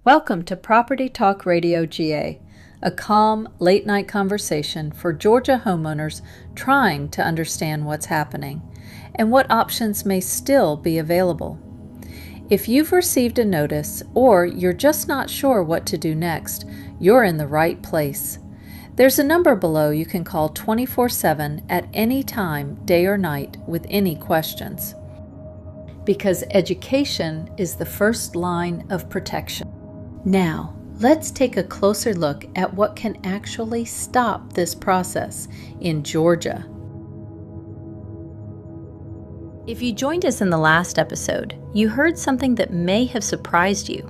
Welcome to Property Talk Radio GA, a calm, late-night conversation for Georgia homeowners trying to understand what's happening and what options may still be available. If you've received a notice or you're just not sure what to do next, you're in the right place. There's a number below you can call 24/7 at any time, day or night, with any questions. Because education is the first line of protection. Now, let's take a closer look at what can actually stop this process in Georgia. If you joined us in the last episode, you heard something that may have surprised you.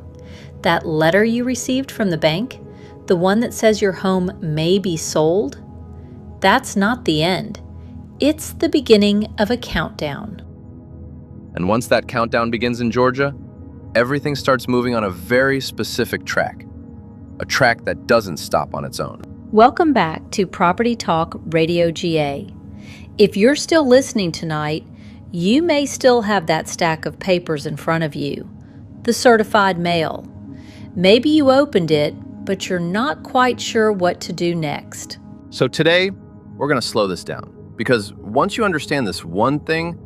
That letter you received from the bank, the one that says your home may be sold, that's not the end. It's the beginning of a countdown. And once that countdown begins in Georgia, everything starts moving on a very specific track, a track that doesn't stop on its own. Welcome back to Property Talk Radio GA. If you're still listening tonight, you may still have that stack of papers in front of you, the certified mail. Maybe you opened it, but you're not quite sure what to do next. So today, we're going to slow this down, because once you understand this one thing,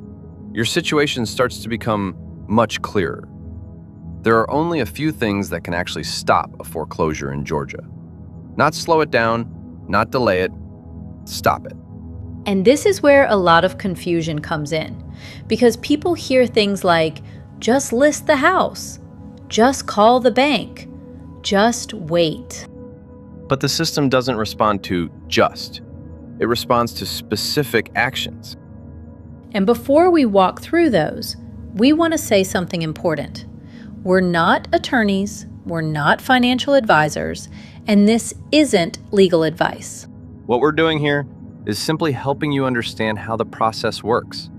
your situation starts to become much clearer. There are only a few things that can actually stop a foreclosure in Georgia. Not slow it down, not delay it, stop it. And this is where a lot of confusion comes in, because people hear things like, just list the house, just call the bank, just wait. But the system doesn't respond to just. It responds to specific actions. And before we walk through those, we want to say something important. We're not attorneys, we're not financial advisors, and this isn't legal advice. What we're doing here is simply helping you understand how the process works,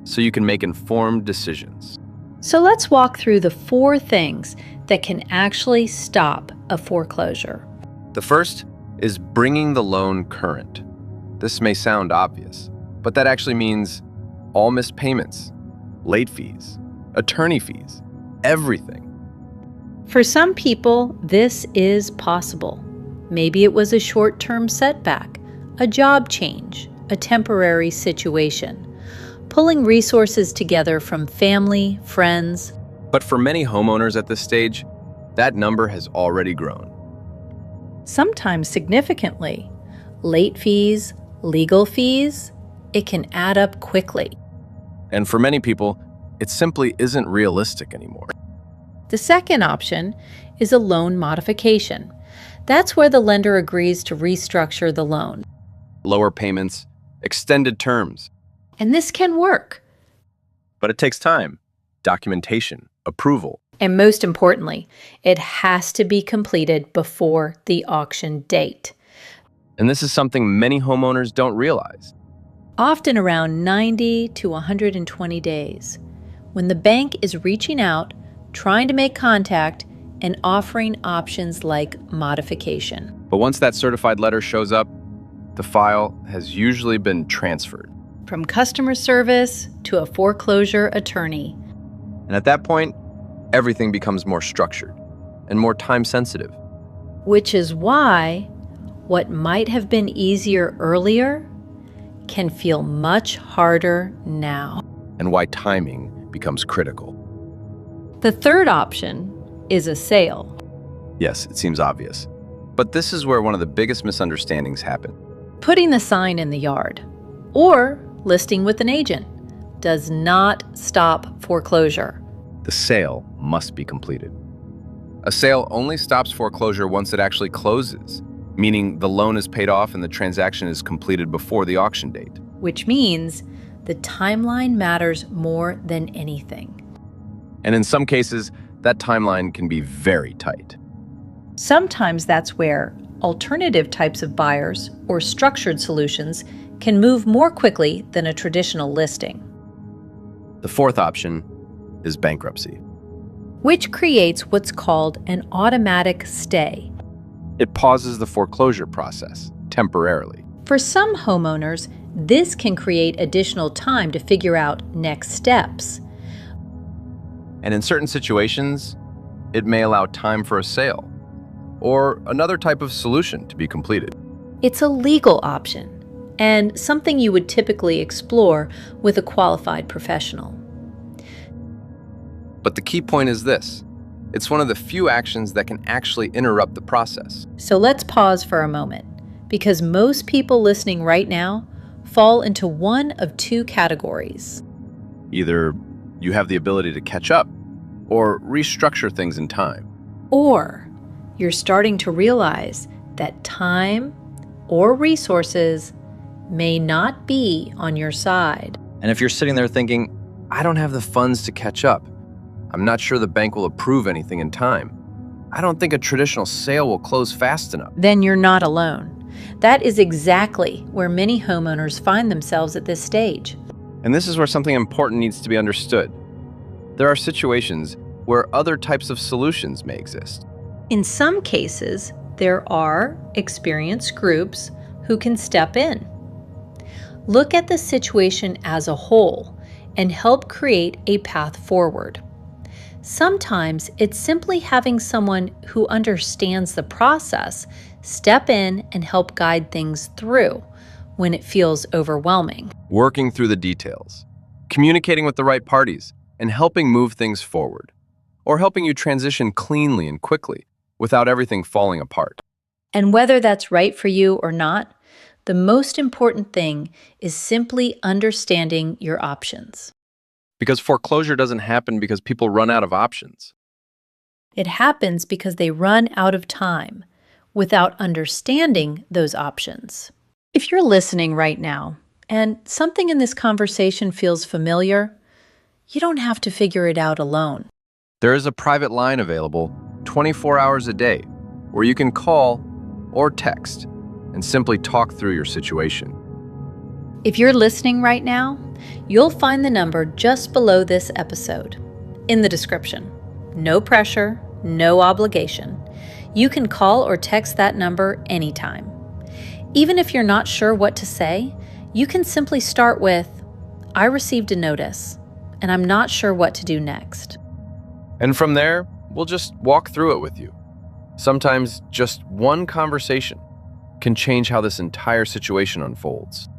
so you can make informed decisions. So let's walk through the 4 things that can actually stop a foreclosure. The first is bringing the loan current. This may sound obvious, but that actually means all missed payments, late fees, attorney fees, everything. For some people, this is possible. Maybe it was a short-term setback, a job change, a temporary situation, pulling resources together from family, friends. But for many homeowners at this stage, that number has already grown. Sometimes significantly. Late fees, legal fees, it can add up quickly. And for many people, it simply isn't realistic anymore. The second option is a loan modification. That's where the lender agrees to restructure the loan. Lower payments, extended terms. And this can work. But it takes time, documentation, approval. And most importantly, it has to be completed before the auction date. And this is something many homeowners don't realize. Often around 90 to 120 days, when the bank is reaching out, trying to make contact, and offering options like modification. But once that certified letter shows up, the file has usually been transferred. From customer service to a foreclosure attorney. And at that point, everything becomes more structured and more time-sensitive. Which is why what might have been easier earlier can feel much harder now. And why timing becomes critical. The third option is a sale. Yes, it seems obvious. But this is where one of the biggest misunderstandings happen. Putting the sign in the yard or listing with an agent does not stop foreclosure. The sale must be completed. A sale only stops foreclosure once it actually closes, meaning the loan is paid off and the transaction is completed before the auction date. Which means the timeline matters more than anything. And in some cases, that timeline can be very tight. Sometimes that's where alternative types of buyers or structured solutions can move more quickly than a traditional listing. The fourth option is bankruptcy. Which creates what's called an automatic stay. It pauses the foreclosure process temporarily. For some homeowners, this can create additional time to figure out next steps. And in certain situations, It may allow time for a sale or another type of solution to be completed. It's a legal option and something you would typically explore with a qualified professional. But the key point is this: it's one of the few actions that can actually interrupt the process. So let's pause for a moment, because most people listening right now fall into one of two categories. Either you have the ability to catch up or restructure things in time. Or you're starting to realize that time or resources may not be on your side. And if you're sitting there thinking, I don't have the funds to catch up, I'm not sure the bank will approve anything in time, I don't think a traditional sale will close fast enough, Then you're not alone. That is exactly where many homeowners find themselves at this stage. and this is where something important needs to be understood. There are situations where other types of solutions may exist. In some cases, there are experienced groups who can step in. Look at the situation as a whole and help create a path forward. Sometimes it's simply having someone who understands the process step in and help guide things through when it feels overwhelming. Working through the details, communicating with the right parties, and helping move things forward, or helping you transition cleanly and quickly without everything falling apart. And whether that's right for you or not, the most important thing is simply understanding your options. Because foreclosure doesn't happen because people run out of options. It happens because they run out of time without understanding those options. If you're listening right now and something in this conversation feels familiar, you don't have to figure it out alone. There is a private line available 24 hours a day where you can call or text and simply talk through your situation. If you're listening right now, you'll find the number just below this episode in the description. No pressure, no obligation. You can call or text that number anytime. Even if you're not sure what to say, you can simply start with, I received a notice, and I'm not sure what to do next. And from there, we'll just walk through it with you. Sometimes just one conversation can change how this entire situation unfolds.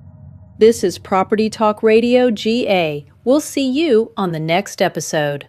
This is Property Talk Radio GA. We'll see you on the next episode.